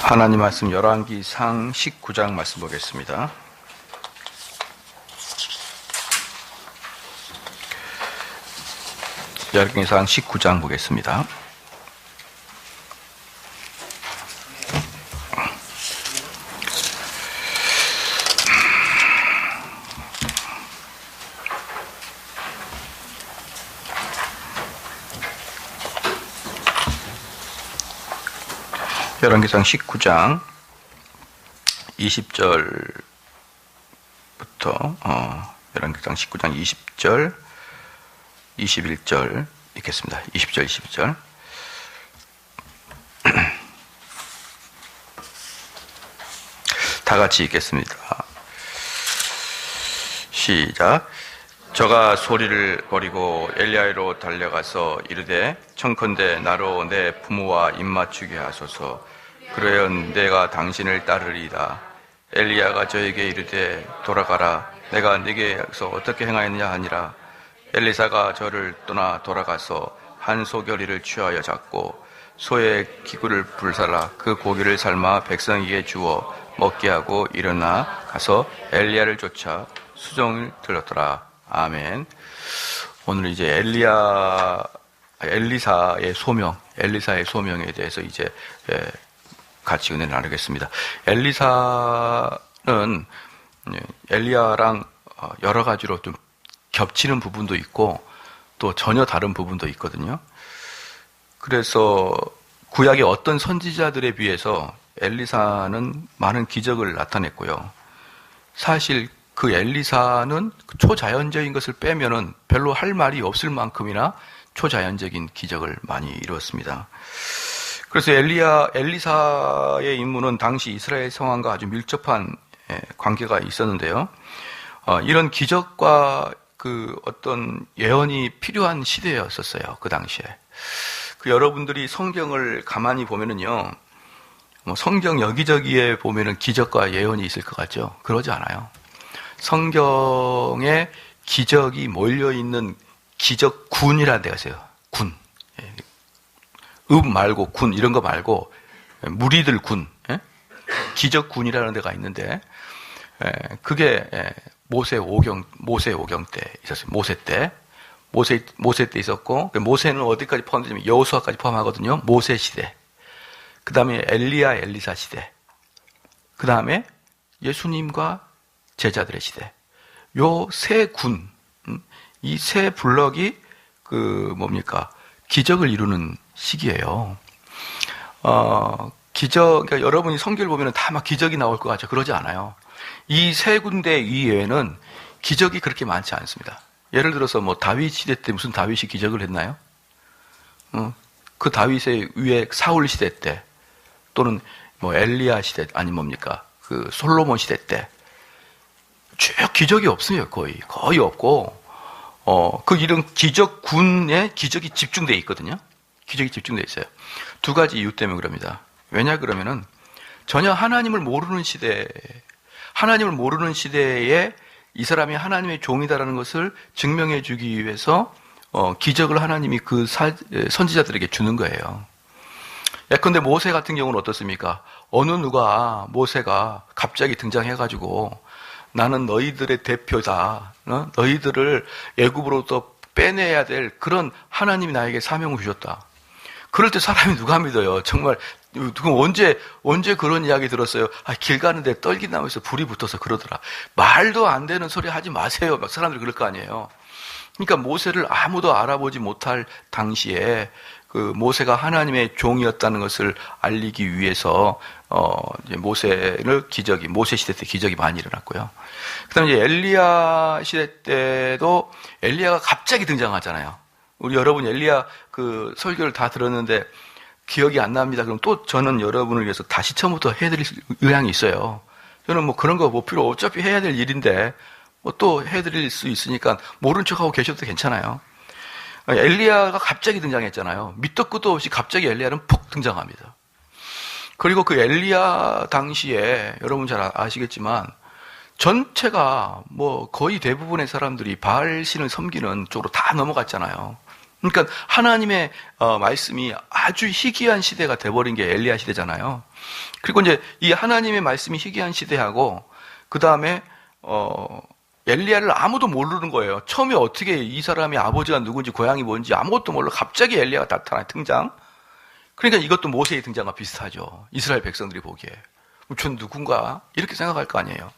하나님 말씀 열왕기상 19장 말씀 보겠습니다. 열왕기상 19장 보겠습니다. 열왕기상 19장 20절부터 열왕기상 19장 20절 21절 읽겠습니다. 20절 22절 다 같이 읽겠습니다. 시작. 저가 소리를 버리고 엘리야로 달려가서 이르되 청컨대 나로 내 부모와 입맞추게 하소서. 그러면 내가 당신을 따르리이다. 엘리야가 저에게 이르되 돌아가라. 내가 네게서 어떻게 행하였느냐 하니라. 엘리사가 저를 떠나 돌아가서 한 소결이를 취하여 잡고 소의 기구를 불살라 그 고기를 삶아 백성에게 주어 먹게 하고 일어나 가서 엘리야를 쫓아 수종을 들렀더라. 아멘. 오늘 이제 엘리사의 소명에 대해서 이제 같이 은혜를 나누겠습니다. 엘리사는 엘리야랑 여러 가지로 좀 겹치는 부분도 있고 또 전혀 다른 부분도 있거든요. 그래서 구약의 어떤 선지자들에 비해서 엘리사는 많은 기적을 나타냈고요. 사실 그 엘리사는 초자연적인 것을 빼면은 별로 할 말이 없을 만큼이나 초자연적인 기적을 많이 이루었습니다. 그래서 엘리사의 임무는 당시 이스라엘 상황과 아주 밀접한 관계가 있었는데요. 이런 기적과 그 어떤 예언이 필요한 시대였었어요. 그 당시에. 여러분들이 성경을 가만히 보면은요, 성경 여기저기에 보면은 기적과 예언이 있을 것 같죠? 그러지 않아요. 성경에 기적이 몰려있는 기적군이라는 데가 있어요. 군. 말고 군 이런 거 말고 무리들 군, 기적군이라는 데가 있는데 그게 모세 오경 때 있었어요. 모세 때 있었고 모세는 어디까지 포함되냐면 여호수아까지 포함하거든요. 모세 시대. 그 다음에 엘리사 시대. 그 다음에 예수님과 제자들의 시대. 요 세 군, 이 세 블럭이 기적을 이루는 시기예요. 그러니까 여러분이 성경을 보면 다 막 기적이 나올 것 같죠? 그러지 않아요. 이 세 군데 이외에는 기적이 그렇게 많지 않습니다. 예를 들어서 다윗 시대 때 무슨 다윗이 기적을 했나요? 그 다윗의 위에 사울 시대 때 또는 엘리야 시대 아니 그 솔로몬 시대 때 쭉 기적이 없어요. 거의 없고 이런 기적군에 기적이 집중되어 있거든요. 기적이 집중되어 있어요. 두 가지 이유 때문에 그럽니다. 왜냐 그러면은 전혀 하나님을 모르는 시대에 이 사람이 하나님의 종이다라는 것을 증명해 주기 위해서 기적을 하나님이 그 선지자들에게 주는 거예요. 예컨대 모세 같은 경우는 어떻습니까? 어느 누가 모세가 갑자기 등장해가지고 나는 너희들의 대표다. 너희들을 애굽으로부터 빼내야 될 그런 하나님이 나에게 사명을 주셨다. 그럴 때 사람이 누가 믿어요? 정말 언제 그런 이야기 들었어요? 길 가는데 떨기나무에서 불이 붙어서 그러더라. 말도 안 되는 소리 하지 마세요. 막 사람들이 그럴 거 아니에요. 그러니까 모세를 아무도 알아보지 못할 당시에 그 모세가 하나님의 종이었다는 것을 알리기 위해서 이제 모세 시대 때 기적이 많이 일어났고요. 그다음에 이제 엘리야 시대 때도 엘리야가 갑자기 등장하잖아요. 우리 여러분 엘리야 그 설교를 다 들었는데 기억이 안 납니다. 그럼 또 저는 여러분을 위해서 다시 처음부터 해드릴 의향이 있어요. 저는 그런 거 필요 어차피 해야 될 일인데 또 해드릴 수 있으니까 모른 척하고 계셔도 괜찮아요. 엘리야가 갑자기 등장했잖아요. 밑도 끝도 없이 갑자기 엘리야는 푹 등장합니다. 그리고 그 엘리야 당시에 여러분 잘 아시겠지만 전체가 거의 대부분의 사람들이 바알 신을 섬기는 쪽으로 다 넘어갔잖아요. 그러니까 하나님의 말씀이 아주 희귀한 시대가 돼버린 게 엘리야 시대잖아요. 그리고 이제 이 하나님의 말씀이 희귀한 시대하고 그 다음에 엘리야를 아무도 모르는 거예요. 처음에 어떻게 이 사람이 아버지가 누군지 고향이 뭔지 아무것도 몰라 갑자기 엘리야가 나타나 등장. 그러니까 이것도 모세의 등장과 비슷하죠. 이스라엘 백성들이 보기에 전 누군가 이렇게 생각할 거 아니에요.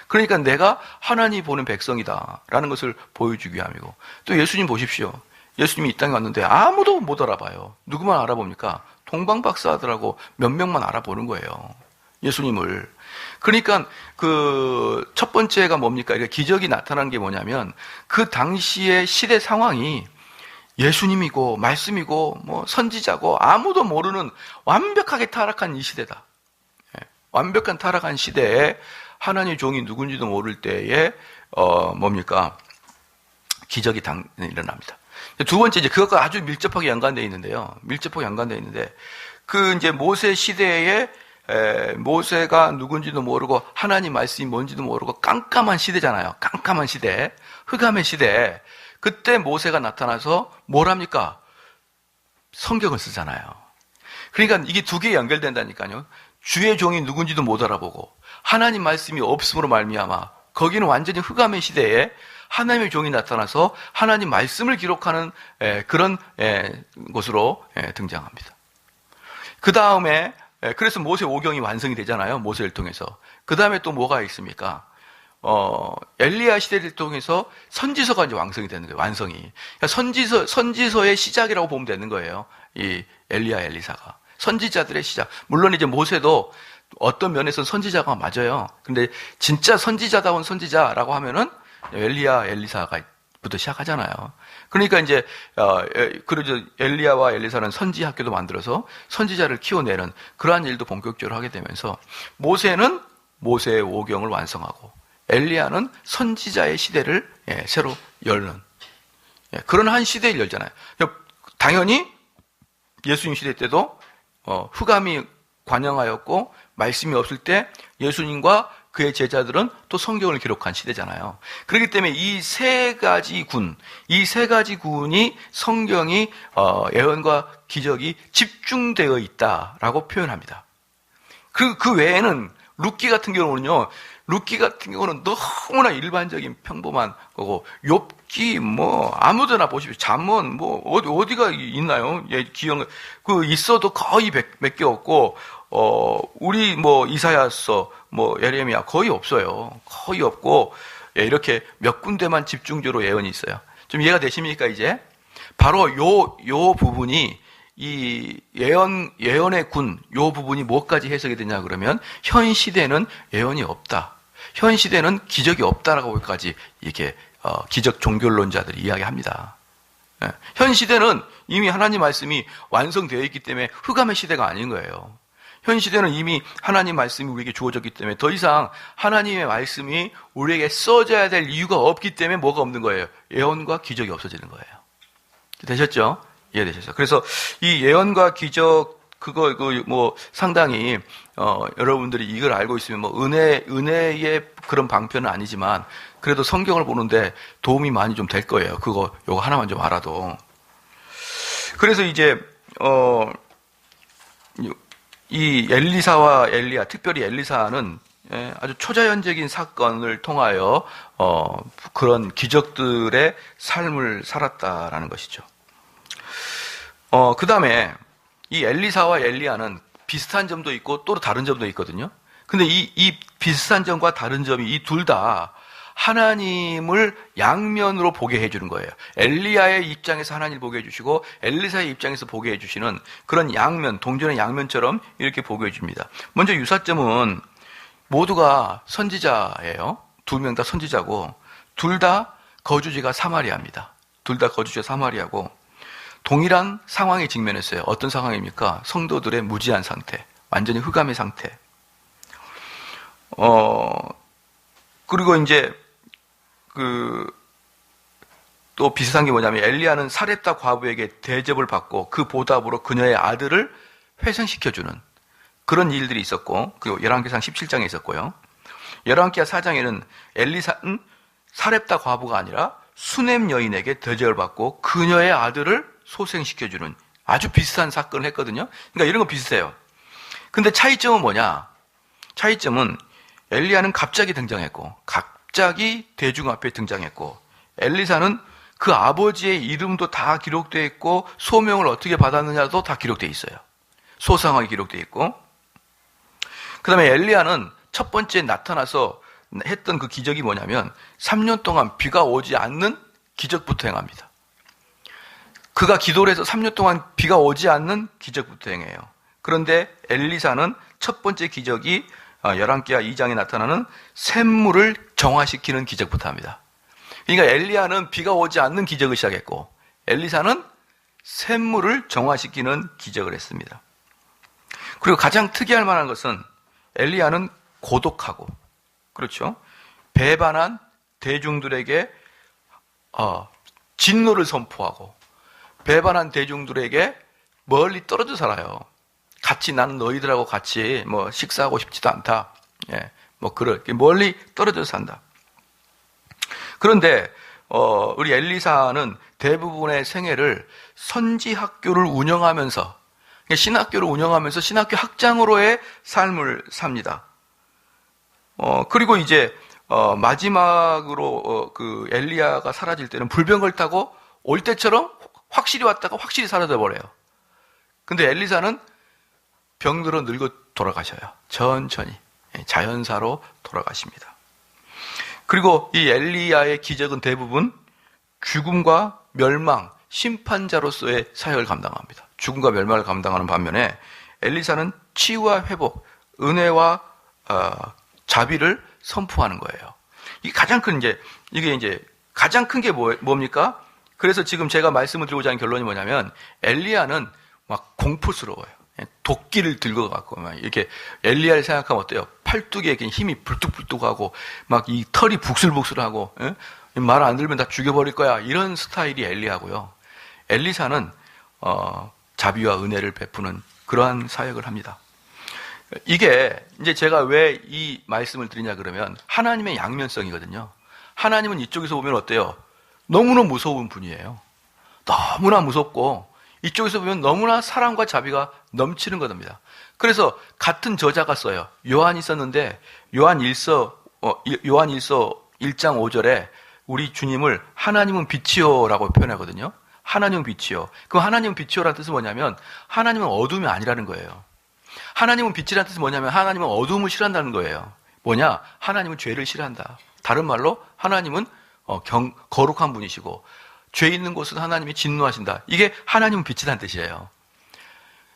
그러니까 내가 하나님이 보는 백성이다라는 것을 보여주기 위함이고, 또 예수님 보십시오. 예수님이 이 땅에 왔는데 아무도 못 알아봐요. 누구만 알아봅니까? 동방박사들하고 몇 명만 알아보는 거예요, 예수님을. 그러니까 그 첫 번째가 뭡니까? 기적이 나타난 게 뭐냐면 그 당시의 시대 상황이 예수님이고 말씀이고 뭐 선지자고 아무도 모르는 완벽하게 타락한 이 시대다. 완벽한 타락한 시대에 하나님의 종이 누군지도 모를 때에 뭡니까? 기적이 일어납니다. 두 번째, 이제 그것과 아주 밀접하게 연관되어 있는데요. 밀접하게 연관되어 있는데, 그 이제 모세 시대에 모세가 누군지도 모르고 하나님 말씀이 뭔지도 모르고 깜깜한 시대잖아요. 깜깜한 시대, 흑암의 시대. 그때 모세가 나타나서 뭘 합니까? 성경을 쓰잖아요. 그러니까 이게 두 개 연결된다니까요. 주의 종이 누군지도 못 알아보고 하나님 말씀이 없음으로 말미암아 거기는 완전히 흑암의 시대에 하나님의 종이 나타나서 하나님 말씀을 기록하는 그런 곳으로 등장합니다. 그 다음에 그래서 모세 오경이 완성이 되잖아요. 모세를 통해서. 그 다음에 또 뭐가 있습니까? 엘리야 시대를 통해서 선지서가 이제 완성이 되는 거예요. 완성이. 그러니까 선지서의 시작이라고 보면 되는 거예요. 이 엘리야, 엘리사가. 선지자들의 시작. 물론 이제 모세도 어떤 면에서는 선지자가 맞아요. 근데 진짜 선지자다운 선지자라고 하면은 엘리야, 엘리사가부터 시작하잖아요. 그러니까 이제 그러죠. 엘리야와 엘리사는 선지 학교도 만들어서 선지자를 키워내는 그러한 일도 본격적으로 하게 되면서 모세는 모세의 오경을 완성하고 엘리야는 선지자의 시대를 새로 열는 그런 한 시대를 열잖아요. 당연히 예수님 시대 때도 흑암이 관영하였고 말씀이 없을 때 예수님과 그의 제자들은 또 성경을 기록한 시대잖아요. 그렇기 때문에 이 세 가지 군이 성경이 예언과 기적이 집중되어 있다라고 표현합니다. 그 외에는 룻기 같은 경우는 너무나 일반적인 평범한 거고, 욥기 뭐 아무데나 보십시오. 잠언 뭐 어디가 있나요? 기억 있어도 거의 몇 개 없고, 우리 뭐 이사야서 뭐 예레미야 거의 없어요. 거의 없고, 이렇게 몇 군데만 집중적으로 예언이 있어요. 좀 이해가 되십니까 이제? 바로 요 부분이 이 예언의 요 부분이 뭐까지 해석이 되냐 그러면 현 시대는 예언이 없다. 현 시대는 기적이 없다라고까지 이렇게 기적 종교론자들이 이야기합니다. 현 시대는 이미 하나님 말씀이 완성되어 있기 때문에 흑암의 시대가 아닌 거예요. 현 시대는 이미 하나님 말씀이 우리에게 주어졌기 때문에 더 이상 하나님의 말씀이 우리에게 써져야 될 이유가 없기 때문에 뭐가 없는 거예요? 예언과 기적이 없어지는 거예요. 되셨죠? 이해되셨어요? 그래서 이 예언과 기적 뭐 상당히 여러분들이 이걸 알고 있으면 뭐 은혜의 그런 방편은 아니지만 그래도 성경을 보는데 도움이 많이 좀 될 거예요. 요거 하나만 좀 알아도. 그래서 이제 이 엘리사와 엘리야, 특별히 엘리사는 아주 초자연적인 사건을 통하여 그런 기적들의 삶을 살았다라는 것이죠. 그 다음에 이 엘리사와 엘리야는 비슷한 점도 있고 또 다른 점도 있거든요. 근데 이 비슷한 점과 다른 점이 이 둘 다 하나님을 양면으로 보게 해주는 거예요. 엘리야의 입장에서 하나님을 보게 해주시고 엘리사의 입장에서 보게 해주시는 그런 양면, 동전의 양면처럼 이렇게 보게 해줍니다. 먼저 유사점은 모두가 선지자예요. 두 명 다 선지자고 둘 다 거주지가 사마리아입니다. 둘 다 거주지가 사마리아고 동일한 상황에 직면했어요. 어떤 상황입니까? 성도들의 무지한 상태, 완전히 흑암의 상태. 그리고 이제 또 비슷한 게 뭐냐면 엘리야는 사렙다 과부에게 대접을 받고 그 보답으로 그녀의 아들을 회생시켜주는 그런 일들이 있었고, 그리고 열왕기상 17장에 있었고요. 열왕기하 4장에는 엘리사는 사렙다 과부가 아니라 수넴 여인에게 대접을 받고 그녀의 아들을 소생시켜주는 아주 비슷한 사건을 했거든요. 그러니까 이런 거 비슷해요. 근데 차이점은 뭐냐? 차이점은 엘리야는 갑자기 등장했고, 갑자기 대중 앞에 등장했고, 엘리사는 그 아버지의 이름도 다 기록되어 있고, 소명을 어떻게 받았느냐도 다 기록되어 있어요. 소상하게 기록되어 있고, 그 다음에 엘리야는 첫 번째 나타나서 했던 그 기적이 뭐냐면 3년 동안 비가 오지 않는 기적부터 행합니다. 그가 기도를 해서 3년 동안 비가 오지 않는 기적부터 행해요. 그런데 엘리사는 첫 번째 기적이 11기하 2장에 나타나는 샘물을 정화시키는 기적부터 합니다. 그러니까 엘리야는 비가 오지 않는 기적을 시작했고 엘리사는 샘물을 정화시키는 기적을 했습니다. 그리고 가장 특이할 만한 것은 엘리야는 고독하고, 그렇죠? 배반한 대중들에게 진노를 선포하고, 배반한 대중들에게 멀리 떨어져 살아요. 같이 나는 너희들하고 같이 뭐 식사하고 싶지도 않다. 예, 뭐 그렇게 멀리 떨어져 산다. 그런데 우리 엘리사는 대부분의 생애를 선지 학교를 운영하면서, 신학교를 운영하면서 신학교 학장으로의 삶을 삽니다. 그리고 이제 마지막으로 그 엘리야가 사라질 때는 불병을 타고 올 때처럼 확실히 왔다가 확실히 사라져 버려요. 근데 엘리사는 병들어 늙어 돌아가셔요. 천천히 자연사로 돌아가십니다. 그리고 이 엘리야의 기적은 대부분 죽음과 멸망, 심판자로서의 사역을 감당합니다. 죽음과 멸망을 감당하는 반면에 엘리사는 치유와 회복, 은혜와 자비를 선포하는 거예요. 이게 가장 큰 가장 큰 게 뭡니까? 그래서 지금 제가 말씀을 드리고자 하는 결론이 뭐냐면 엘리야는 막 공포스러워요. 도끼를 들고 갖고 막 이렇게 엘리야를 생각하면 어때요? 팔뚝에 힘이 불뚝불뚝하고 막 이 털이 북슬북슬하고 말 안 들으면 다 죽여버릴 거야. 이런 스타일이 엘리야고요. 엘리사는 자비와 은혜를 베푸는 그러한 사역을 합니다. 이게 이제 제가 왜 이 말씀을 드리냐 그러면 하나님의 양면성이거든요. 하나님은 이쪽에서 보면 어때요? 너무나 무서운 분이에요. 너무나 무섭고 이쪽에서 보면 너무나 사랑과 자비가 넘치는 겁니다. 그래서 같은 저자가 써요. 요한이 썼는데 요한1서 1장 5절에 우리 주님을 하나님은 빛이요라고 표현하거든요. 하나님은 빛이요. 그럼 하나님은 빛이요라는 뜻은 뭐냐면 하나님은 어둠이 아니라는 거예요. 하나님은 빛이라는 뜻은 뭐냐면 하나님은 어둠을 싫어한다는 거예요. 뭐냐? 하나님은 죄를 싫어한다. 다른 말로 하나님은 거룩한 분이시고 죄 있는 곳은 하나님이 진노하신다. 이게 하나님은 빛이라는 뜻이에요.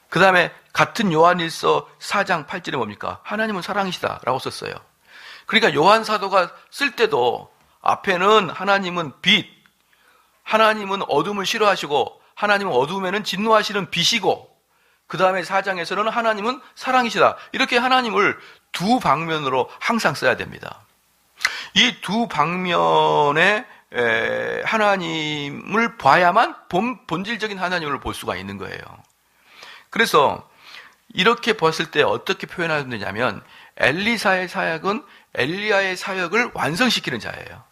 그 다음에 같은 요한일서 4장 8절에 뭡니까? 하나님은 사랑이시다 라고 썼어요. 그러니까 요한 사도가 쓸 때도 앞에는 하나님은 빛, 하나님은 어둠을 싫어하시고 하나님은 어둠에는 진노하시는 빛이고 그 다음에 4장에서는 하나님은 사랑이시다. 이렇게 하나님을 두 방면으로 항상 써야 됩니다. 이 두 방면에 하나님을 봐야만 본질적인 하나님을 볼 수가 있는 거예요. 그래서 이렇게 봤을 때 어떻게 표현하면 되냐면 엘리사의 사역은 엘리야의 사역을 완성시키는 자예요.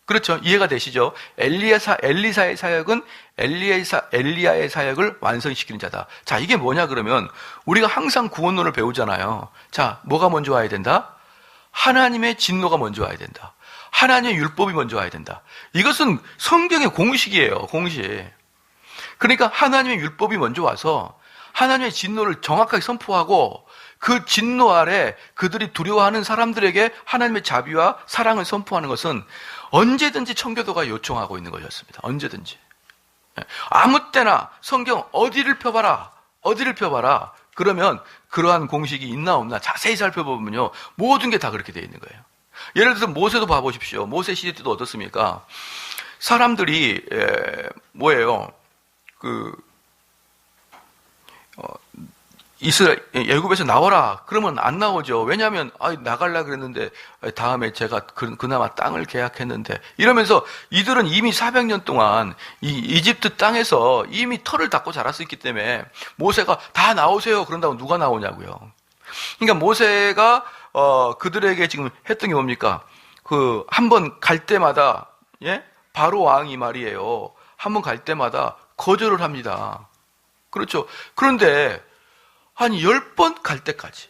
그렇죠? 이해가 되시죠? 엘리사의 사역은 엘리야의 사역을 완성시키는 자다. 자, 이게 뭐냐 그러면 우리가 항상 구원론을 배우잖아요. 자, 뭐가 먼저 와야 된다? 하나님의 진노가 먼저 와야 된다. 하나님의 율법이 먼저 와야 된다. 이것은 성경의 공식이에요. 공식. 그러니까 하나님의 율법이 먼저 와서 하나님의 진노를 정확하게 선포하고 그 진노 아래 그들이 두려워하는 사람들에게 하나님의 자비와 사랑을 선포하는 것은 언제든지 청교도가 요청하고 있는 것이었습니다. 언제든지. 아무 때나 성경 어디를 펴봐라. 그러면 그러한 공식이 있나 없나 자세히 살펴보면요. 모든 게 다 그렇게 되어 있는 거예요. 예를 들어서 모세도 봐보십시오. 모세 시대 때도 어떻습니까? 사람들이 애굽에서 나와라. 그러면 안 나오죠. 왜냐하면 나갈라 그랬는데 다음에 제가 그나마 땅을 계약했는데 이러면서 이들은 이미 400년 동안 이 이집트 땅에서 이미 털을 닦고 자랐었기 때문에 모세가 다 나오세요. 그런다고 누가 나오냐고요. 그러니까 모세가 그들에게 지금 했던 게 뭡니까? 한 번 갈 때마다 바로 왕이 말이에요. 한 번 갈 때마다 거절을 합니다. 그렇죠. 그런데 한 10번 갈 때까지,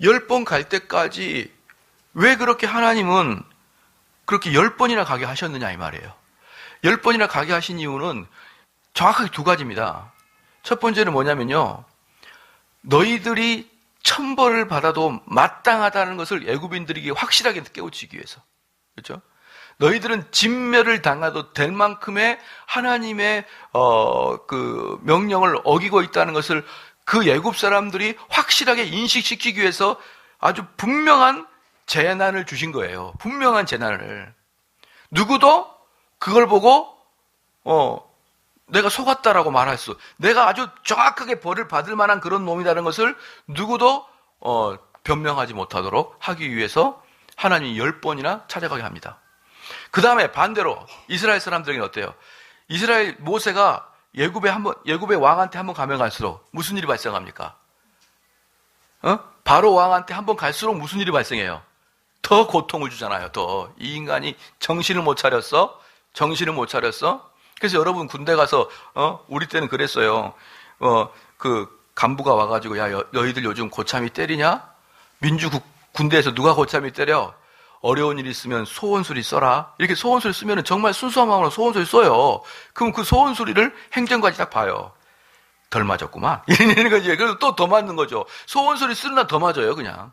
10번 갈 때까지 왜 그렇게 하나님은 그렇게 10번이나 가게 하셨느냐 이 말이에요. 10번이나 가게 하신 이유는 정확하게 두 가지입니다. 첫 번째는 뭐냐면요, 너희들이 천벌을 받아도 마땅하다는 것을 애굽인들에게 확실하게 깨우치기 위해서. 그렇죠? 너희들은 진멸을 당해도 될 만큼의 하나님의 그 명령을 어기고 있다는 것을 그 애굽 사람들이 확실하게 인식시키기 위해서 아주 분명한 재난을 주신 거예요. 분명한 재난을. 누구도 그걸 보고 내가 속았다라고 말할 수, 내가 아주 정확하게 벌을 받을 만한 그런 놈이라는 것을 누구도 변명하지 못하도록 하기 위해서 하나님이 10번이나 찾아가게 합니다. 그 다음에 반대로 이스라엘 사람들에게는 어때요? 이스라엘 모세가 예굽의 왕한테 한번 가면 갈수록 무슨 일이 발생합니까? 바로 왕한테 한번 갈수록 무슨 일이 발생해요? 더 고통을 주잖아요. 더. 이 인간이 정신을 못 차렸어? 그래서 여러분 군대 가서 우리 때는 그랬어요. 그 간부가 와가지고 야 너희들 요즘 고참이 때리냐? 군대에서 누가 고참이 때려? 어려운 일 있으면 소원소리 써라. 이렇게 소원소리 쓰면은 정말 순수한 마음으로 소원소리 써요. 그럼 그 소원소리를 행정관이 딱 봐요. 덜 맞았구만. 이러는 거지. 그래서 또 더 맞는 거죠. 소원소리 쓰는 날 더 맞아요, 그냥.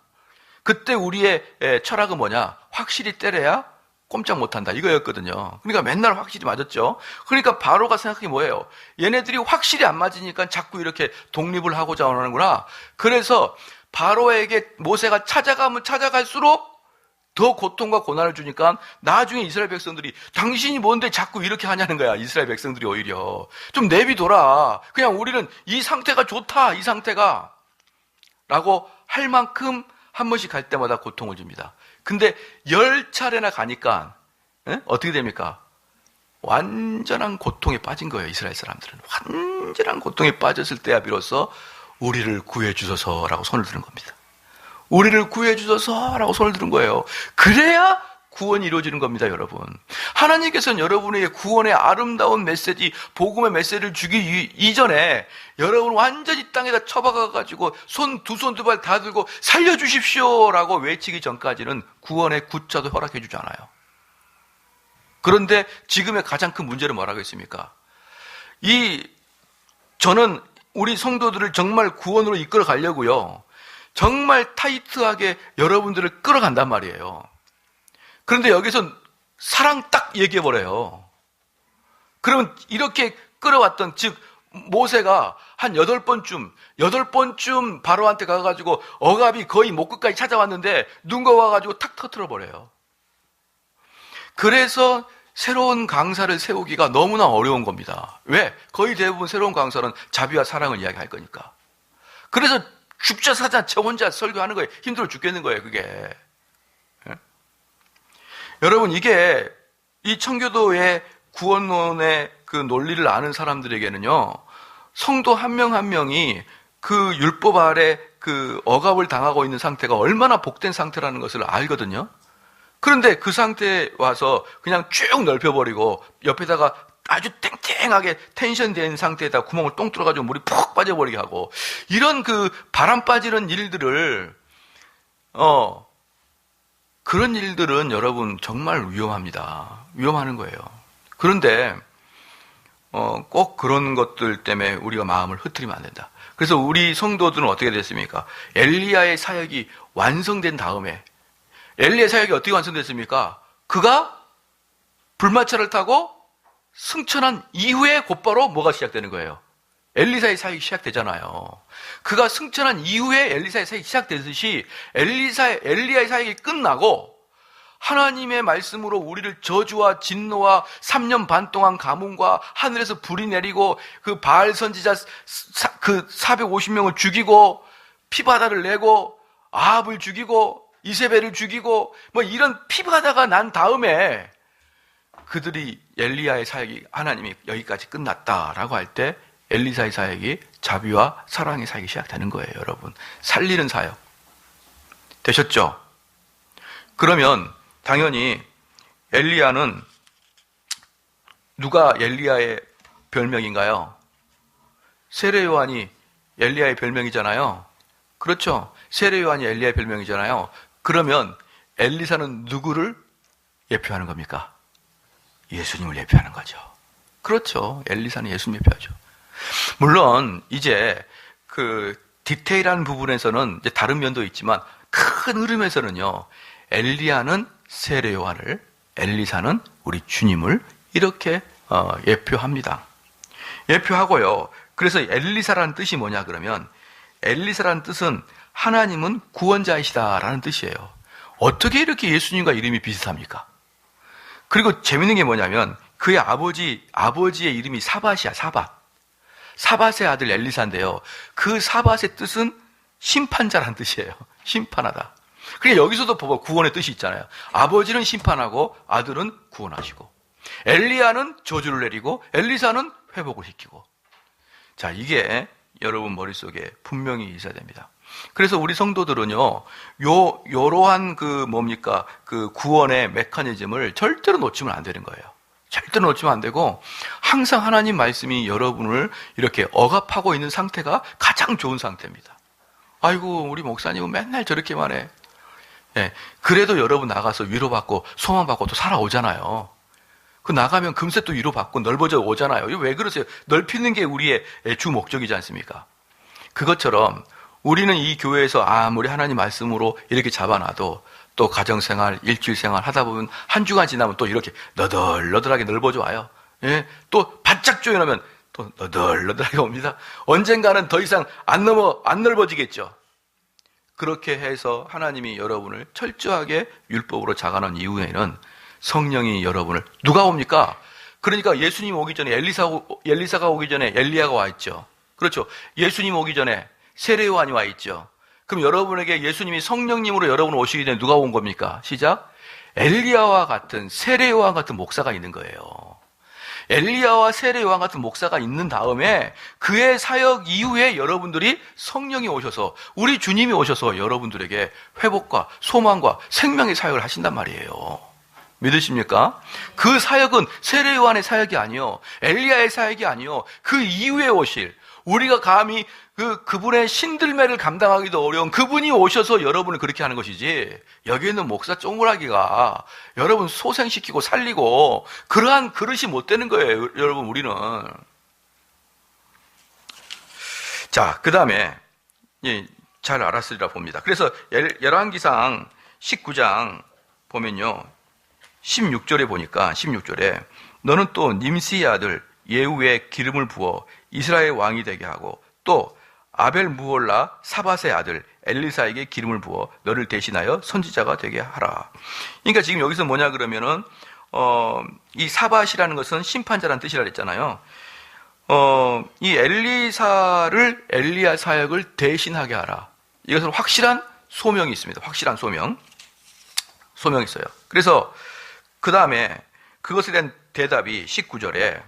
그때 우리의 철학은 뭐냐? 확실히 때려야 꼼짝 못한다. 이거였거든요. 그러니까 맨날 확실히 맞았죠. 그러니까 바로가 생각한 게 뭐예요? 얘네들이 확실히 안 맞으니까 자꾸 이렇게 독립을 하고자 하는구나. 그래서 바로에게 모세가 찾아가면 찾아갈수록 더 고통과 고난을 주니까 나중에 이스라엘 백성들이 당신이 뭔데 자꾸 이렇게 하냐는 거야. 이스라엘 백성들이 오히려 좀 내비둬라. 그냥 우리는 이 상태가 좋다. 이 상태가 라고 할 만큼 한 번씩 갈 때마다 고통을 줍니다. 근데 10차례나 가니까 어떻게 됩니까? 완전한 고통에 빠진 거예요. 이스라엘 사람들은 완전한 고통에 빠졌을 때야 비로소 우리를 구해 주소서라고 손을 드는 겁니다. 우리를 구해 주소서라고 손을 드는 거예요. 그래야 구원이 이루어지는 겁니다, 여러분. 하나님께서는 여러분에게 구원의 아름다운 메시지, 복음의 메시지를 주기 이전에 여러분을 완전히 땅에다 처박아가지고 두 손 두 발 다 들고 살려주십시오라고 외치기 전까지는 구원의 구자도 허락해 주지 않아요. 그런데 지금의 가장 큰 문제는 뭐라고 했습니까? 저는 우리 성도들을 정말 구원으로 이끌어 가려고요. 정말 타이트하게 여러분들을 끌어간단 말이에요. 그런데 여기서 사랑 딱 얘기해버려요. 그러면 이렇게 끌어왔던, 즉 모세가 한 8번쯤 바로한테 가가지고 억압이 거의 목 끝까지 찾아왔는데 누군가 와가지고 탁 터트려버려요. 그래서 새로운 강사를 세우기가 너무나 어려운 겁니다. 왜? 거의 대부분 새로운 강사는 자비와 사랑을 이야기할 거니까. 그래서 죽자 사자 저 혼자 설교하는 거예요. 힘들어 죽겠는 거예요, 그게. 예? 여러분, 이게 이 청교도의 구원론의 그 논리를 아는 사람들에게는요, 성도 한 명 한 명이 그 율법 아래 그 억압을 당하고 있는 상태가 얼마나 복된 상태라는 것을 알거든요. 그런데 그 상태에 와서 그냥 쭉 넓혀버리고 옆에다가 아주 탱탱하게 텐션된 상태에다 구멍을 똥 뚫어가지고 물이 푹 빠져버리게 하고, 이런 그 바람 빠지는 일들을 그런 일들은 여러분 정말 위험합니다. 위험하는 거예요. 그런데 꼭 그런 것들 때문에 우리가 마음을 흐트리면 안 된다. 그래서 우리 성도들은 어떻게 됐습니까? 엘리야의 사역이 완성된 다음에, 엘리야의 사역이 어떻게 완성됐습니까? 그가 불마차를 타고 승천한 이후에 곧바로 뭐가 시작되는 거예요? 엘리사의 사역이 시작되잖아요. 그가 승천한 이후에 엘리사의 사역이 시작되듯이 엘리야의 사역이 끝나고 하나님의 말씀으로 우리를 저주와 진노와 3년 반 동안 가뭄과 하늘에서 불이 내리고 그 바알 선지자 그 450명을 죽이고 피바다를 내고 아합을 죽이고 이세벨을 죽이고 뭐 이런 피바다가 난 다음에 그들이 엘리야의 사역이 하나님이 여기까지 끝났다라고 할 때 엘리사의 사역이 자비와 사랑의 사역이 시작되는 거예요, 여러분. 살리는 사역. 되셨죠? 그러면 당연히 엘리야는 누가 엘리야의 별명인가요? 세례 요한이 엘리야의 별명이잖아요. 그렇죠. 세례 요한이 엘리야의 별명이잖아요. 그러면 엘리사는 누구를 예표하는 겁니까? 예수님을 예표하는 거죠. 그렇죠. 엘리사는 예수님 예표하죠. 물론 이제 그 디테일한 부분에서는 이제 다른 면도 있지만 큰 흐름에서는요. 엘리야는 세례 요한을, 엘리사는 우리 주님을 이렇게 예표합니다. 예표하고요. 그래서 엘리사라는 뜻이 뭐냐 그러면 엘리사라는 뜻은 하나님은 구원자이시다라는 뜻이에요. 어떻게 이렇게 예수님과 이름이 비슷합니까? 그리고 재밌는 게 뭐냐면 그의 아버지의 이름이 사밧이야, 사밧. 사밧의 아들 엘리사인데요. 그 사밧의 뜻은 심판자라는 뜻이에요. 심판하다. 그러니까 여기서도 봐봐 구원의 뜻이 있잖아요. 아버지는 심판하고 아들은 구원하시고 엘리야는 저주를 내리고 엘리사는 회복을 시키고. 자, 이게 여러분 머릿속에 분명히 있어야 됩니다. 그래서 우리 성도들은요, 요러한 그 구원의 메커니즘을 절대로 놓치면 안 되는 거예요. 절대로 놓치면 안 되고, 항상 하나님 말씀이 여러분을 이렇게 억압하고 있는 상태가 가장 좋은 상태입니다. 아이고, 우리 목사님은 맨날 저렇게만 해. 예, 그래도 여러분 나가서 위로받고, 소망받고 또 살아오잖아요. 그 나가면 금세 또 위로받고 넓어져 오잖아요. 이거 왜 그러세요? 넓히는 게 우리의 주 목적이지 않습니까? 그것처럼, 우리는 이 교회에서 아무리 하나님 말씀으로 이렇게 잡아놔도 또 가정생활, 일주일생활 하다 보면 한 주간 지나면 또 이렇게 너덜너덜하게 넓어져 와요. 예? 또 바짝 조여놓으면 또 너덜너덜하게 옵니다. 언젠가는 더 이상 안 넓어지겠죠. 그렇게 해서 하나님이 여러분을 철저하게 율법으로 작아놓은 이후에는 성령이 여러분을 누가 옵니까? 그러니까 예수님 오기 전에 엘리사가 오기 전에 엘리야가 와 있죠. 그렇죠. 예수님 오기 전에 세례 요한이 와 있죠. 그럼 여러분에게 예수님이 성령님으로 여러분 오시기 전에 누가 온 겁니까? 시작. 엘리야와 같은 세례 요한 같은 목사가 있는 거예요. 엘리야와 세례 요한 같은 목사가 있는 다음에 그의 사역 이후에 여러분들이 성령이 오셔서 우리 주님이 오셔서 여러분들에게 회복과 소망과 생명의 사역을 하신단 말이에요. 믿으십니까? 그 사역은 세례 요한의 사역이 아니요, 엘리야의 사역이 아니요, 그 이후에 오실 우리가 감히 그분의 신들매를 감당하기도 어려운 그분이 오셔서 여러분을 그렇게 하는 것이지, 여기 있는 목사 쪼무라기가 여러분 소생시키고 살리고 그러한 그릇이 못 되는 거예요, 여러분. 우리는. 자, 그 다음에 잘 알았으리라 봅니다. 그래서 열왕기상 19장 보면요, 16절에 보니까 16절에 너는 또 님시의 아들 예후에 기름을 부어 이스라엘 왕이 되게 하고 또 아벨 무홀라 사밧의 아들 엘리사에게 기름을 부어 너를 대신하여 선지자가 되게 하라. 그러니까 지금 여기서 뭐냐 그러면은 이 사밧이라는 것은 심판자라는 뜻이라 그랬잖아요. 이 엘리사를 엘리야 사역을 대신하게 하라. 이것은 확실한 소명이 있습니다. 확실한 소명이 있어요. 그래서 그 다음에 그것에 대한 대답이 16절에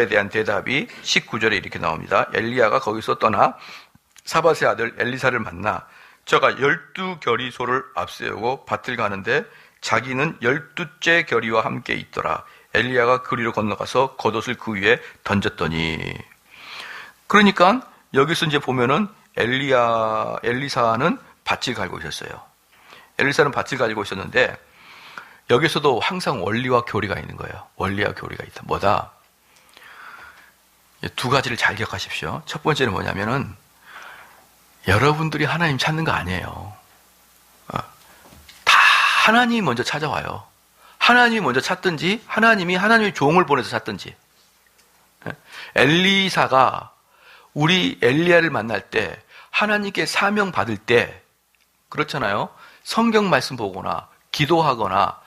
대한 대답이 19절에 이렇게 나옵니다. 엘리야가 거기서 떠나 사밧의 아들 엘리사를 만나 저가 12겨리소를 앞세우고 밭을 가는데 자기는 12째 겨리와 함께 있더라. 엘리야가 그리로 건너가서 겉옷을 그 위에 던졌더니. 그러니까 여기서 이제 보면은 엘리사는 밭을 갈고 있었어요. 엘리사는 밭을 가지고 있었는데 여기서도 항상 원리와 교리가 있는 거예요. 원리와 교리가 있다. 뭐다? 두 가지를 잘 기억하십시오. 첫 번째는 뭐냐면은 여러분들이 하나님 찾는 거 아니에요. 다 하나님이 먼저 찾아와요. 하나님이 먼저 찾든지 하나님이 하나님의 종을 보내서 찾든지. 엘리사가 우리 엘리야를 만날 때 하나님께 사명 받을 때 그렇잖아요. 성경 말씀 보거나 기도하거나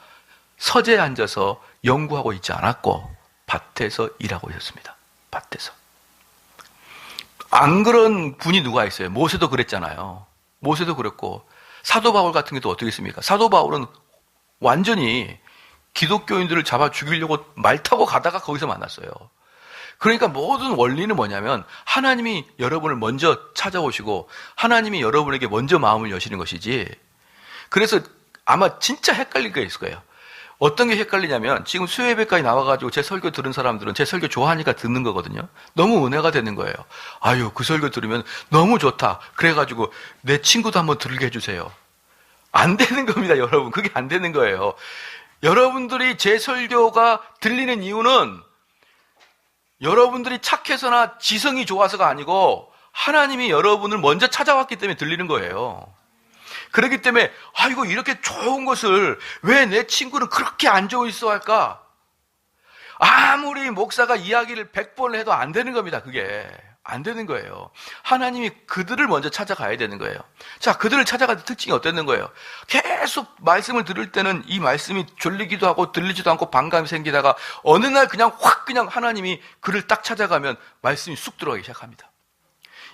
서재에 앉아서 연구하고 있지 않았고 밭에서 일하고 있었습니다. 밭에서. 안 그런 분이 누가 있어요? 모세도 그랬잖아요. 모세도 그랬고 사도 바울 같은 게 또 어떻게 했습니까? 사도 바울은 완전히 기독교인들을 잡아 죽이려고 말 타고 가다가 거기서 만났어요. 그러니까 모든 원리는 뭐냐면 하나님이 여러분을 먼저 찾아오시고 하나님이 여러분에게 먼저 마음을 여시는 것이지. 그래서 아마 진짜 헷갈릴 게 있을 거예요. 어떤 게 헷갈리냐면 지금 수요예배까지 나와가지고 제 설교 들은 사람들은 제 설교 좋아하니까 듣는 거거든요. 너무 은혜가 되는 거예요. 아유, 그 설교 들으면 너무 좋다. 그래가지고 내 친구도 한번 들게 해주세요. 안 되는 겁니다, 여러분. 그게 안 되는 거예요. 여러분들이 제 설교가 들리는 이유는 여러분들이 착해서나 지성이 좋아서가 아니고 하나님이 여러분을 먼저 찾아왔기 때문에 들리는 거예요. 그렇기 때문에 아이고 이렇게 좋은 것을 왜 내 친구는 그렇게 안 좋아했어 할까? 아무리 목사가 이야기를 100번 해도 안 되는 겁니다. 그게 안 되는 거예요. 하나님이 그들을 먼저 찾아가야 되는 거예요. 자, 그들을 찾아가는 특징이 어땠는 거예요? 계속 말씀을 들을 때는 이 말씀이 졸리기도 하고 들리지도 않고 반감이 생기다가 어느 날 그냥 확 그냥 하나님이 그를 딱 찾아가면 말씀이 쑥 들어가기 시작합니다.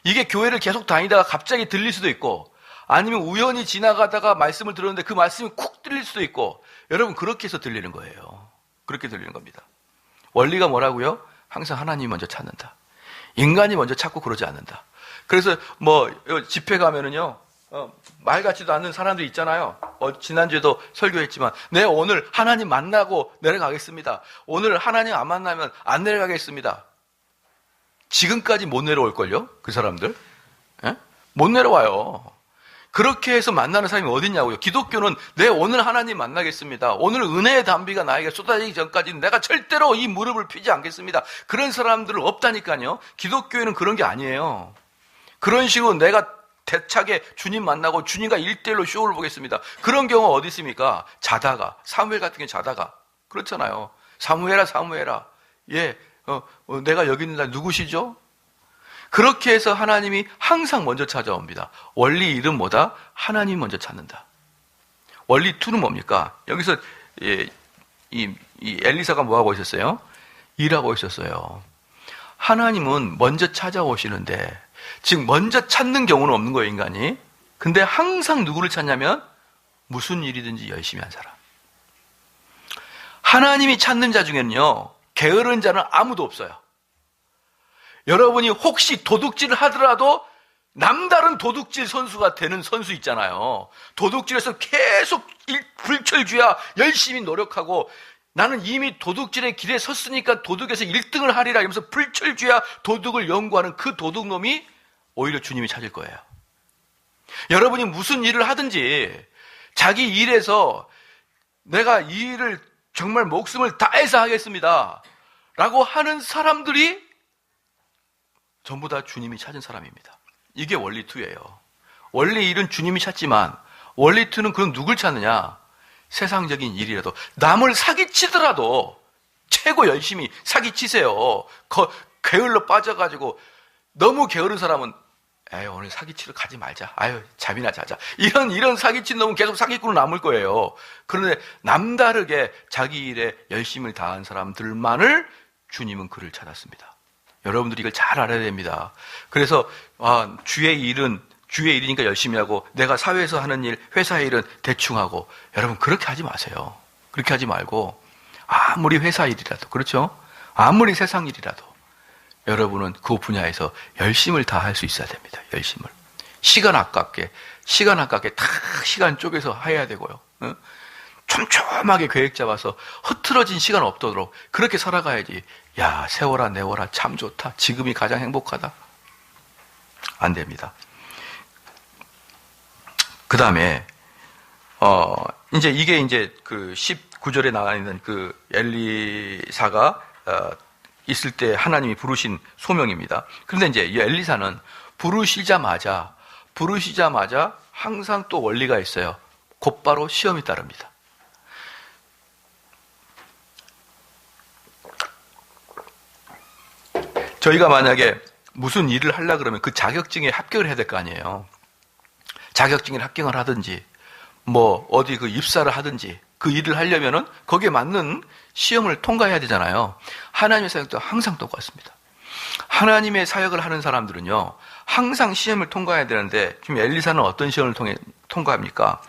이게 교회를 계속 다니다가 갑자기 들릴 수도 있고 아니면 우연히 지나가다가 말씀을 들었는데 그 말씀이 쿡 들릴 수도 있고 여러분 그렇게 해서 들리는 거예요. 그렇게 들리는 겁니다. 원리가 뭐라고요? 항상 하나님이 먼저 찾는다. 인간이 먼저 찾고 그러지 않는다. 그래서 뭐 집회 가면은요 말 같지도 않는 사람들 있잖아요. 지난주에도 설교했지만 네 오늘 하나님 만나고 내려가겠습니다. 오늘 하나님 안 만나면 안 내려가겠습니다. 지금까지 못 내려올걸요? 그 사람들? 예? 못 내려와요. 그렇게 해서 만나는 사람이 어딨냐고요. 기독교는 네 오늘 하나님 만나겠습니다. 오늘 은혜의 담비가 나에게 쏟아지기 전까지는 내가 절대로 이 무릎을 피지 않겠습니다. 그런 사람들은 없다니까요. 기독교에는 그런 게 아니에요. 그런 식으로 내가 대차게 주님 만나고 주님과 1대1로 쇼를 보겠습니다. 그런 경우 어디 있습니까? 자다가 사무엘 같은 게 자다가 그렇잖아요. 사무엘아 예, 내가 여기 있는 날 누구시죠? 그렇게 해서 하나님이 항상 먼저 찾아옵니다. 원리 1은 뭐다? 하나님 먼저 찾는다. 원리 2는 뭡니까? 여기서 이 엘리사가 뭐하고 있었어요? 일하고 있었어요. 하나님은 먼저 찾아오시는데 즉 먼저 찾는 경우는 없는 거예요, 인간이. 근데 항상 누구를 찾냐면 무슨 일이든지 열심히 한 사람. 하나님이 찾는 자 중에는요 게으른 자는 아무도 없어요. 여러분이 혹시 도둑질을 하더라도 남다른 도둑질 선수가 되는 선수 있잖아요. 도둑질에서 계속 불철주야 열심히 노력하고 나는 이미 도둑질의 길에 섰으니까 도둑에서 1등을 하리라 이러면서 불철주야 도둑을 연구하는 그 도둑놈이 오히려 주님이 찾을 거예요. 여러분이 무슨 일을 하든지 자기 일에서 내가 이 일을 정말 목숨을 다해서 하겠습니다 라고 하는 사람들이 전부 다 주님이 찾은 사람입니다. 이게 원리 2예요. 원리 1은 주님이 찾지만 원리 2는 그럼 누굴 찾느냐? 세상적인 일이라도 남을 사기치더라도 최고 열심히 사기치세요. 게을러 빠져가지고 너무 게으른 사람은 에이 오늘 사기치러 가지 말자. 아유 잠이나 자자. 이런 사기친 놈은 계속 사기꾼으로 남을 거예요. 그런데 남다르게 자기 일에 열심을 다한 사람들만을 주님은 그를 찾았습니다. 여러분들이 이걸 잘 알아야 됩니다. 그래서 주의 일이니까 열심히 하고 내가 사회에서 하는 일, 회사의 일은 대충 하고 여러분 그렇게 하지 마세요. 그렇게 하지 말고 아무리 회사 일이라도 그렇죠? 아무리 세상 일이라도 여러분은 그 분야에서 열심을 다할 수 있어야 됩니다. 열심을. 시간 아깝게 다 시간 쪼개서 해야 되고요. 촘촘하게 계획 잡아서 흐트러진 시간 없도록 그렇게 살아가야지. 야 세워라 내워라 참 좋다. 지금이 가장 행복하다. 안 됩니다. 그 다음에 이게 그 19절에 나와 있는 그 엘리사가 있을 때 하나님이 부르신 소명입니다. 그런데 이제 이 엘리사는 부르시자마자 항상 또 원리가 있어요. 곧바로 시험이 따릅니다. 저희가 만약에 무슨 일을 하려고 그러면 그 자격증에 합격을 해야 될 거 아니에요. 자격증에 합격을 하든지 뭐 어디 그 입사를 하든지 그 일을 하려면은 거기에 맞는 시험을 통과해야 되잖아요. 하나님의 사역도 항상 똑같습니다. 하나님의 사역을 하는 사람들은요 항상 시험을 통과해야 되는데 지금 엘리사는 어떤 시험을 통과합니까?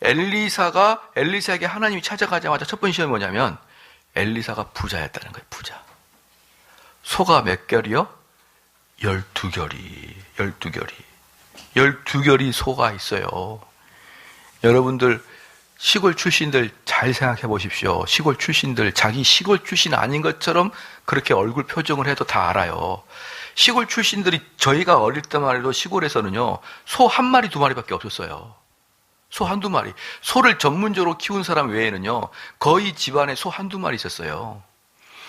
엘리사에게 하나님이 찾아가자마자 첫 번째 시험이 뭐냐면 엘리사가 부자였다는 거예요. 부자. 소가 몇 결이요? 12결이 12결이 소가 있어요. 여러분들 시골 출신들 잘 생각해 보십시오. 시골 출신들 자기 시골 출신 아닌 것처럼 그렇게 얼굴 표정을 해도 다 알아요. 시골 출신들이 저희가 어릴 때만 해도 시골에서는요, 소 한 마리 두 마리밖에 없었어요. 소 한두 마리. 소를 전문적으로 키운 사람 외에는요, 거의 집안에 소 한두 마리 있었어요.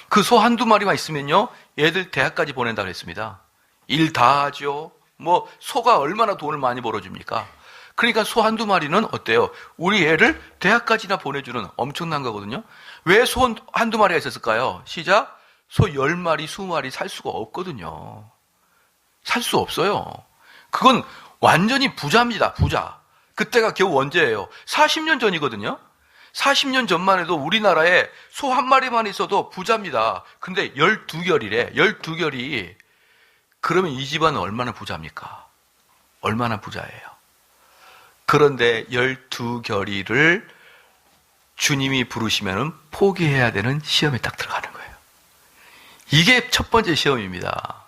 그 소 한두 마리만 있으면요, 얘들 대학까지 보낸다고 했습니다. 일 다 하죠. 뭐 소가 얼마나 돈을 많이 벌어줍니까? 그러니까 소 한두 마리는 어때요? 우리 애를 대학까지나 보내주는 엄청난 거거든요. 왜 소 한두 마리가 있었을까요? 시작. 소 10마리, 20마리 살 수가 없거든요. 살 수 없어요. 그건 완전히 부자입니다. 부자. 그때가 겨우 언제예요? 40년 전이거든요. 40년 전만 해도 우리나라에 소 한 마리만 있어도 부자입니다. 근데 12결이래. 12결이. 그러면 이 집안은 얼마나 부자입니까? 얼마나 부자예요? 그런데 12결의를 주님이 부르시면 포기해야 되는 시험에 딱 들어가는 거예요. 이게 첫 번째 시험입니다.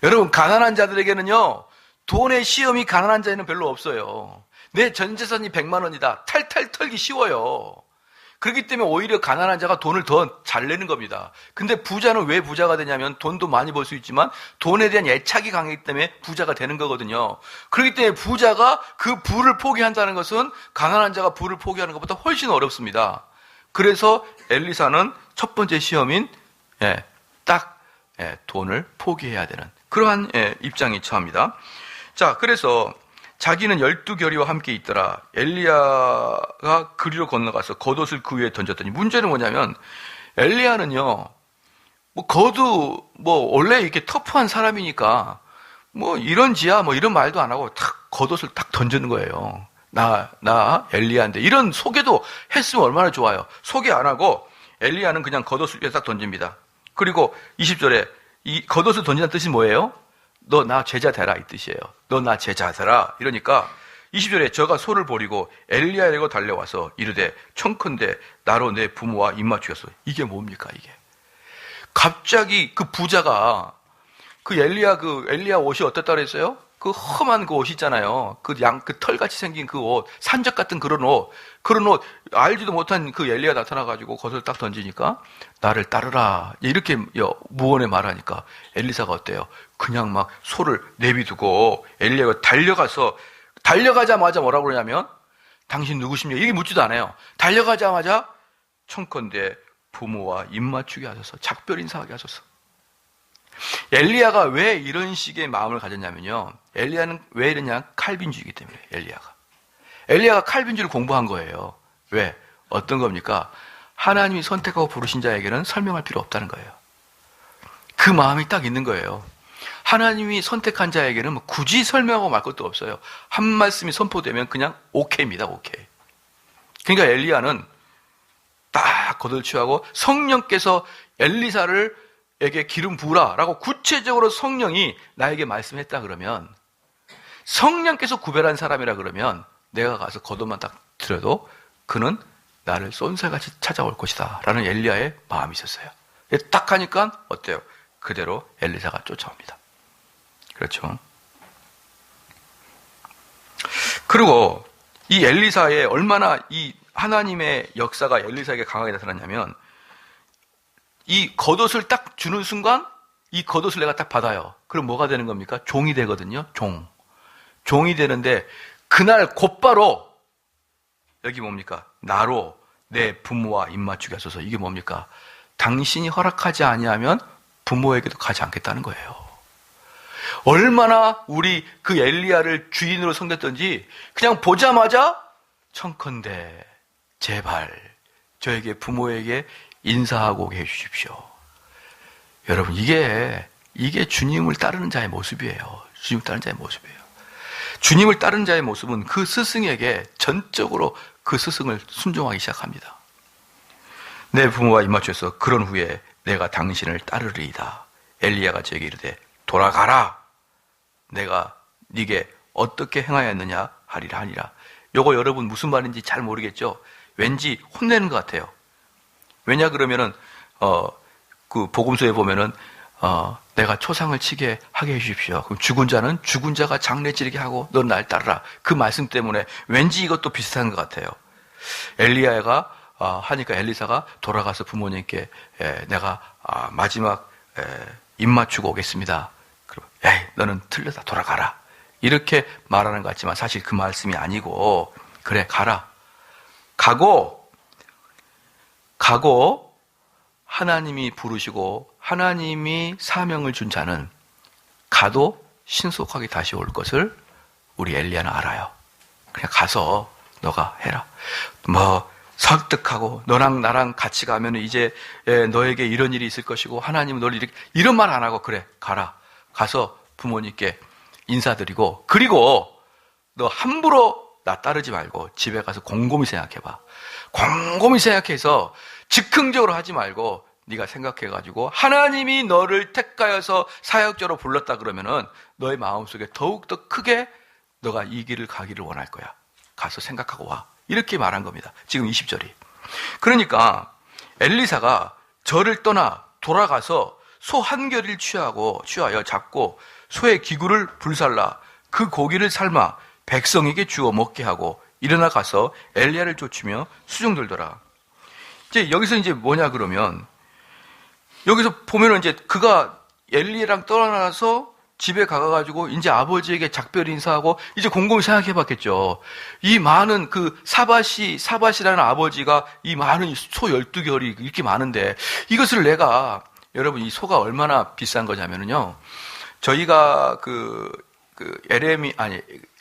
여러분, 가난한 자들에게는요, 돈의 시험이 가난한 자에는 별로 없어요. 내 전 재산이 100만 원이다. 탈탈 털기 쉬워요. 그렇기 때문에 오히려 가난한 자가 돈을 더 잘 내는 겁니다. 근데 부자는 왜 부자가 되냐면 돈도 많이 벌 수 있지만 돈에 대한 애착이 강하기 때문에 부자가 되는 거거든요. 그렇기 때문에 부자가 그 부를 포기한다는 것은 가난한 자가 부를 포기하는 것보다 훨씬 어렵습니다. 그래서 엘리사는 첫 번째 시험인 돈을 포기해야 되는 그러한 입장이 처합니다. 자, 그래서 자기는 12결의와 함께 있더라. 엘리야가 그리로 건너가서 겉옷을 그 위에 던졌더니, 문제는 뭐냐면 엘리야는요, 원래 이렇게 터프한 사람이니까 이런지야 이런 말도 안 하고 탁 겉옷을 딱 던지는 거예요. 나 엘리야인데. 이런 소개도 했으면 얼마나 좋아요. 소개 안 하고 엘리야는 그냥 겉옷을 위에 딱 던집니다. 그리고 20절에 이 겉옷을 던지는 뜻이 뭐예요? 너 나 제자 되라, 이 뜻이에요. 너 나 제자 되라. 이러니까 20절에 저가 소를 버리고 엘리야에게 달려와서 이르되 청컨대 나로 내 부모와 입맞추겠소. 이게 뭡니까 이게? 갑자기 그 부자가 그 엘리야 옷이 어땠다 그랬어요? 그 험한 그 옷 있잖아요. 그 털같이 생긴 그 옷, 산적 같은 그런 옷 알지도 못한 그 엘리야 나타나가지고 겉을 딱 던지니까 나를 따르라 이렇게 무언에 말하니까 엘리사가 어때요? 그냥 막 소를 내비두고 엘리야가 달려가자마자 뭐라고 그러냐면 당신 누구십니까? 이게 묻지도 않아요. 달려가자마자 청컨대 부모와 입맞추게 하소서, 작별 인사하게 하소서. 엘리야가 왜 이런 식의 마음을 가졌냐면요, 엘리야는 왜 이러냐? 칼빈주의이기 때문에. 엘리야가 칼빈주의를 공부한 거예요. 왜? 어떤 겁니까? 하나님이 선택하고 부르신 자에게는 설명할 필요 없다는 거예요. 그 마음이 딱 있는 거예요. 하나님이 선택한 자에게는 굳이 설명하고 말 것도 없어요. 한 말씀이 선포되면 그냥 오케이입니다. 오케이. 그러니까 엘리야는 딱 겉을 취하고 성령께서 엘리사에게 기름 부으라라고 구체적으로 성령이 나에게 말씀했다 그러면, 성령께서 구별한 사람이라 그러면 내가 가서 겉옷만 딱 들여도 그는 나를 쏜살같이 찾아올 것이다 라는 엘리야의 마음이 있었어요. 딱 하니까 어때요? 그대로 엘리사가 쫓아옵니다. 그렇죠. 그리고 이 엘리사의 얼마나 이 하나님의 역사가 엘리사에게 강하게 나타났냐면, 이 겉옷을 딱 주는 순간 이 겉옷을 내가 딱 받아요. 그럼 뭐가 되는 겁니까? 종이 되거든요. 종이 되는데 그날 곧바로 여기 뭡니까? 나로 내 부모와 입맞추게 하소서. 이게 뭡니까? 당신이 허락하지 아니하면 부모에게도 가지 않겠다는 거예요. 얼마나 우리 그 엘리야를 주인으로 섬겼던지 그냥 보자마자 청컨대 제발 저에게 부모에게 인사하고 오게 해주십시오. 여러분, 이게 주님을 따르는 자의 모습이에요. 주님을 따르는 자의 모습이에요. 주님을 따르는 자의 모습은 그 스승에게 전적으로 그 스승을 순종하기 시작합니다. 내 부모와 입맞춰서 그런 후에 내가 당신을 따르리이다. 엘리야가 저에게 이르되 돌아가라. 내가 네게 어떻게 행하였느냐 하리라. 요거 여러분 무슨 말인지 잘 모르겠죠? 왠지 혼내는 것 같아요. 왜냐 그러면은 그 복음서에 보면은 내가 초상을 치게 하게 해주십시오. 그럼 죽은 자는 죽은 자가 장례 지르게 하고 넌 날 따르라. 그 말씀 때문에 왠지 이것도 비슷한 것 같아요. 엘리야가 하니까 엘리사가 돌아가서 부모님께 내가 마지막 입 맞추고 오겠습니다. 그럼 에이 너는 틀렸다 돌아가라 이렇게 말하는 것 같지만 사실 그 말씀이 아니고 그래 가라 가고 하나님이 부르시고 하나님이 사명을 준 자는 가도 신속하게 다시 올 것을 우리 엘리야는 알아요. 그냥 가서 너가 해라. 뭐 설득하고 너랑 나랑 같이 가면 이제 너에게 이런 일이 있을 것이고 하나님은 너를 이런 말 안 하고 그래 가라. 가서 부모님께 인사드리고 그리고 너 함부로 나 따르지 말고 집에 가서 곰곰이 생각해봐. 곰곰이 생각해서 즉흥적으로 하지 말고 네가 생각해가지고 하나님이 너를 택하여서 사역자로 불렀다 그러면은 너의 마음속에 더욱더 크게 너가 이 길을 가기를 원할 거야. 가서 생각하고 와. 이렇게 말한 겁니다. 지금 20절이. 그러니까 엘리사가 저를 떠나 돌아가서 소 한 결을 취하여 잡고 소의 기구를 불살라 그 고기를 삶아 백성에게 주어 먹게 하고 일어나 가서 엘리야를 쫓으며 수종들더라. 이제 여기서 이제 뭐냐 그러면 여기서 보면은 이제 그가 엘리야랑 떠나서 집에 가가지고 이제 아버지에게 작별 인사하고 이제 곰곰이 생각해 봤겠죠. 이 많은 그 사밧이라는 아버지가 이 많은 소 12결이 이렇게 많은데 이것을 내가 여러분 이 소가 얼마나 비싼 거냐면요. 저희가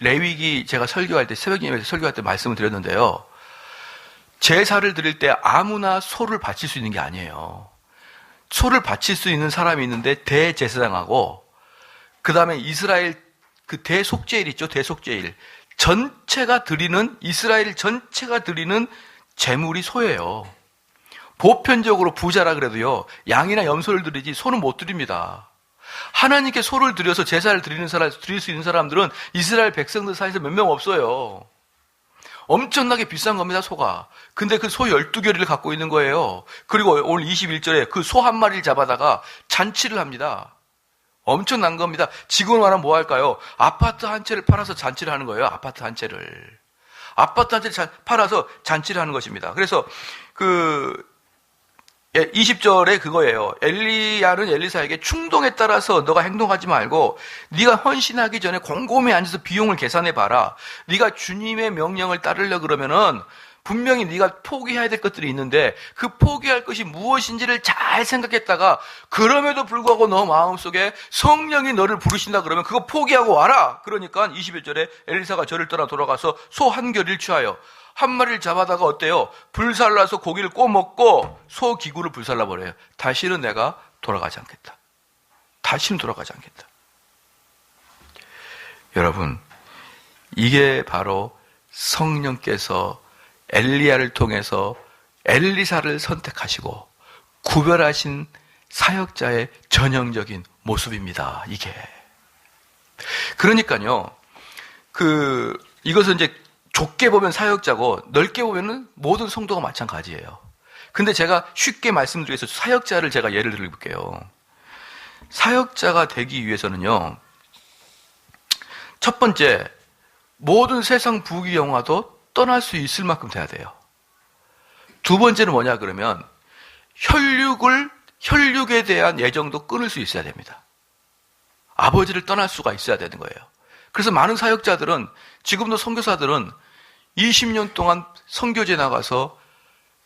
레위기 제가 설교할 때 새벽 예배에서 설교할 때 말씀을 드렸는데요. 제사를 드릴 때 아무나 소를 바칠 수 있는 게 아니에요. 소를 바칠 수 있는 사람이 있는데 대제사장하고 그 다음에 이스라엘 그 대속제일 있죠. 대속제일. 이스라엘 전체가 드리는 제물이 소예요. 보편적으로 부자라 그래도요. 양이나 염소를 드리지 소는 못 드립니다. 하나님께 소를 드려서 제사를 드릴 수 있는 사람들은 이스라엘 백성들 사이에서 몇 명 없어요. 엄청나게 비싼 겁니다, 소가. 근데 그 소 12결을 갖고 있는 거예요. 그리고 오늘 21절에 그 소 한 마리를 잡아다가 잔치를 합니다. 엄청난 겁니다. 지금은 말하면 뭐 할까요? 아파트 한 채를 팔아서 잔치를 하는 거예요. 아파트 한 채를 팔아서 잔치를 하는 것입니다. 그래서 20절에 그거예요. 엘리야는 엘리사에게 충동에 따라서 너가 행동하지 말고 네가 헌신하기 전에 곰곰이 앉아서 비용을 계산해 봐라. 네가 주님의 명령을 따르려 그러면은 분명히 네가 포기해야 될 것들이 있는데 그 포기할 것이 무엇인지를 잘 생각했다가 그럼에도 불구하고 너 마음속에 성령이 너를 부르신다 그러면 그거 포기하고 와라. 그러니까 21절에 엘리사가 저를 떠나 돌아가서 소 한 결을 취하여 한 마리를 잡아다가 어때요? 불살라서 고기를 꼬먹고 소 기구를 불살라 버려요. 다시는 내가 돌아가지 않겠다. 다시는 돌아가지 않겠다. 여러분, 이게 바로 성령께서 엘리야를 통해서 엘리사를 선택하시고 구별하신 사역자의 전형적인 모습입니다. 이게. 그러니까요. 이것은 이제 좁게 보면 사역자고 넓게 보면은 모든 성도가 마찬가지예요. 근데 제가 쉽게 말씀드리겠습니다. 사역자를 제가 예를 들어볼게요. 사역자가 되기 위해서는요. 첫 번째, 모든 세상 부귀영화도 떠날 수 있을 만큼 돼야 돼요. 두 번째는 뭐냐 그러면 혈육에 대한 애정도 끊을 수 있어야 됩니다. 아버지를 떠날 수가 있어야 되는 거예요. 그래서 많은 사역자들은 지금도 선교사들은 20년 동안 선교제 나가서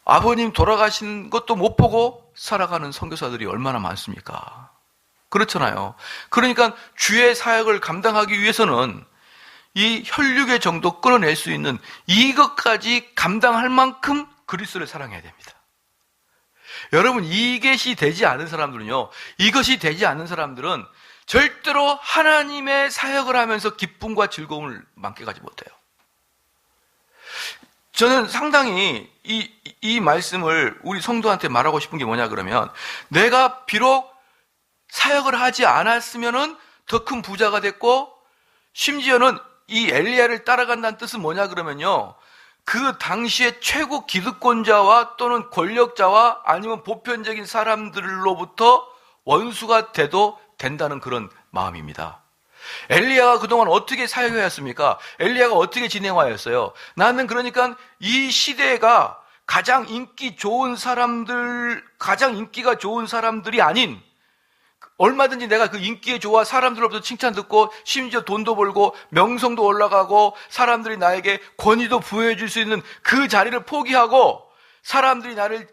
아버님 돌아가신 것도 못 보고 살아가는 선교사들이 얼마나 많습니까? 그렇잖아요. 그러니까 주의 사역을 감당하기 위해서는 이 혈육의 정도 끊어낼 수 있는 이것까지 감당할 만큼 그리스도를 사랑해야 됩니다. 여러분, 이것이 되지 않은 사람들은 절대로 하나님의 사역을 하면서 기쁨과 즐거움을 만끽하지 못해요. 저는 상당히 이 말씀을 우리 성도한테 말하고 싶은 게 뭐냐 그러면 내가 비록 사역을 하지 않았으면은 더 큰 부자가 됐고 심지어는 이 엘리야를 따라간다는 뜻은 뭐냐 그러면요. 그 당시의 최고 기득권자와 또는 권력자와 아니면 보편적인 사람들로부터 원수가 돼도 된다는 그런 마음입니다. 엘리야가 그동안 어떻게 사역하였습니까? 엘리야가 어떻게 진행하였어요? 나는 그러니까 이 시대가 가장 인기가 좋은 사람들이 아닌, 얼마든지 내가 그 인기에 좋아 사람들로부터 칭찬 듣고 심지어 돈도 벌고 명성도 올라가고 사람들이 나에게 권위도 부여해 줄 수 있는 그 자리를 포기하고 사람들이 나를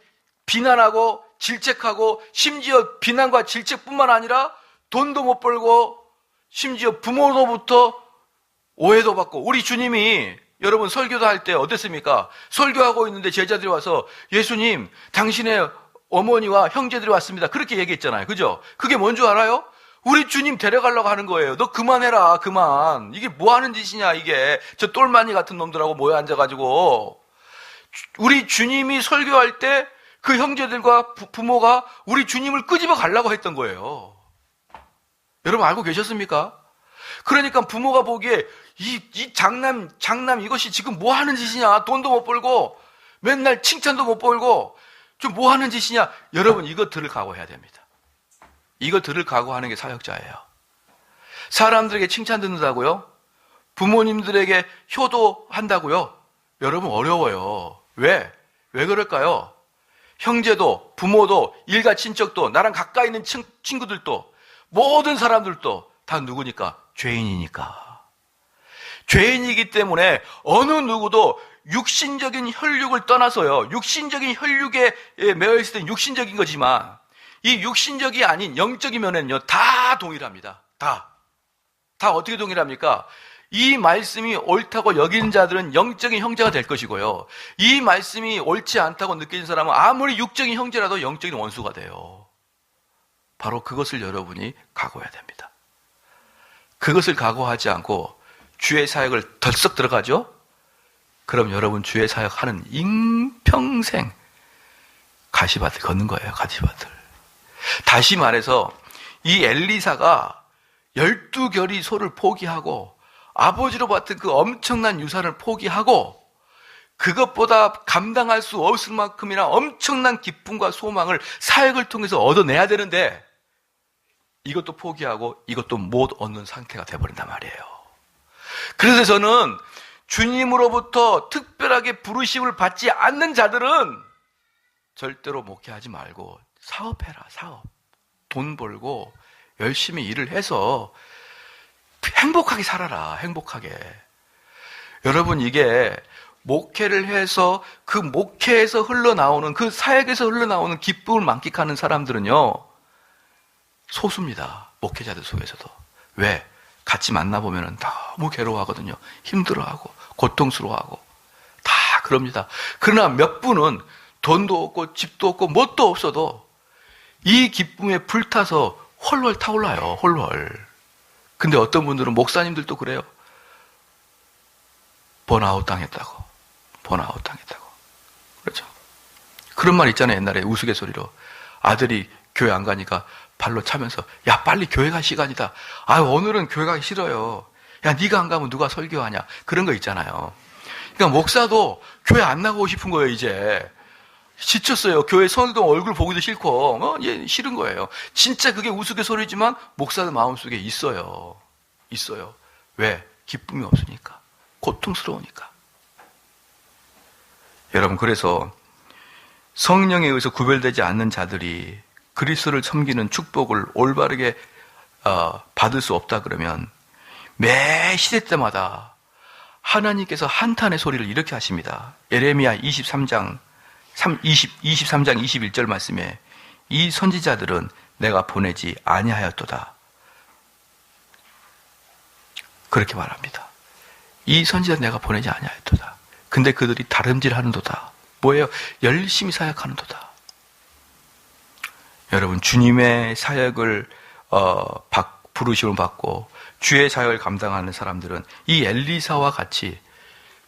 비난하고 질책하고 심지어 비난과 질책뿐만 아니라 돈도 못 벌고 심지어 부모로부터 오해도 받고, 우리 주님이 여러분 설교도 할 때 어땠습니까? 설교하고 있는데 제자들이 와서 예수님, 당신의 어머니와 형제들이 왔습니다. 그렇게 얘기했잖아요. 그죠? 그게 뭔 줄 알아요? 우리 주님 데려가려고 하는 거예요. 너 그만해라, 그만. 이게 뭐 하는 짓이냐, 이게. 저 똘마니 같은 놈들하고 모여 앉아가지고. 우리 주님이 설교할 때 그 형제들과 부모가 우리 주님을 끄집어 가려고 했던 거예요. 여러분 알고 계셨습니까? 그러니까 부모가 보기에 이 장남 이것이 지금 뭐 하는 짓이냐. 돈도 못 벌고 맨날 칭찬도 못 벌고 좀 뭐 하는 짓이냐. 여러분 이거 들을 각오해야 됩니다. 이거 들을 각오하는 게 사역자예요. 사람들에게 칭찬 듣는다고요? 부모님들에게 효도한다고요? 여러분 어려워요. 왜 그럴까요? 형제도 부모도 일가 친척도 나랑 가까이 있는 친구들도 모든 사람들도 다 누구니까? 죄인이니까. 죄인이기 때문에 어느 누구도 육신적인 혈육을 떠나서요. 육신적인 혈육에 매여 있을 땐 육신적인 거지만 이 육신적이 아닌 영적인 면에는요. 다 동일합니다. 다 어떻게 동일합니까? 이 말씀이 옳다고 여기는 자들은 영적인 형제가 될 것이고요. 이 말씀이 옳지 않다고 느끼는 사람은 아무리 육적인 형제라도 영적인 원수가 돼요. 바로 그것을 여러분이 각오해야 됩니다. 그것을 각오하지 않고 주의 사역을 덜썩 들어가죠? 그럼 여러분 주의 사역하는 인평생 가시밭을 걷는 거예요. 가시밭을. 다시 말해서 이 엘리사가 12결의 소를 포기하고 아버지로 받은 그 엄청난 유산을 포기하고 그것보다 감당할 수 없을 만큼이나 엄청난 기쁨과 소망을 사역을 통해서 얻어내야 되는데 이것도 포기하고 이것도 못 얻는 상태가 돼버린단 말이에요. 그래서 저는 주님으로부터 특별하게 부르심을 받지 않는 자들은 절대로 목회하지 말고 사업해라. 사업. 돈 벌고 열심히 일을 해서 행복하게 살아라. 행복하게. 여러분 이게 목회를 해서 그 목회에서 흘러나오는 그 사역에서 흘러나오는 기쁨을 만끽하는 사람들은요 소수입니다. 목회자들 속에서도. 왜? 같이 만나보면 너무 괴로워하거든요. 힘들어하고 고통스러워하고 다 그럽니다. 그러나 몇 분은 돈도 없고 집도 없고 뭣도 없어도 이 기쁨에 불타서 헐헐 타올라요. 헐헐. 근데 어떤 분들은 목사님들도 그래요. 번아웃 당했다고. 그렇죠. 그런 말 있잖아요. 옛날에 우스갯소리로. 아들이 교회 안 가니까 발로 차면서 야 빨리 교회 갈 시간이다. 아 오늘은 교회 가기 싫어요. 야 네가 안 가면 누가 설교하냐. 그런 거 있잖아요. 그러니까 목사도 교회 안 나가고 싶은 거예요. 이제 지쳤어요. 교회 성도 얼굴 보기도 싫고 싫은 거예요. 진짜 그게 우스갯소리지만 목사들 마음속에 있어요. 왜? 기쁨이 없으니까. 고통스러우니까. 여러분 그래서 성령에 의해서 구별되지 않는 자들이 그리스도를 섬기는 축복을 올바르게 받을 수 없다 그러면 매 시대 때마다 하나님께서 한탄의 소리를 이렇게 하십니다. 예레미야 23장 21절 말씀에 이 선지자들은 내가 보내지 아니하였도다. 그렇게 말합니다. 이 선지자 내가 보내지 아니하였도다. 근데 그들이 다름질하는도다. 뭐예요? 열심히 사역하는도다. 여러분 주님의 사역을 부르심을 받고 주의 사역을 감당하는 사람들은 이 엘리사와 같이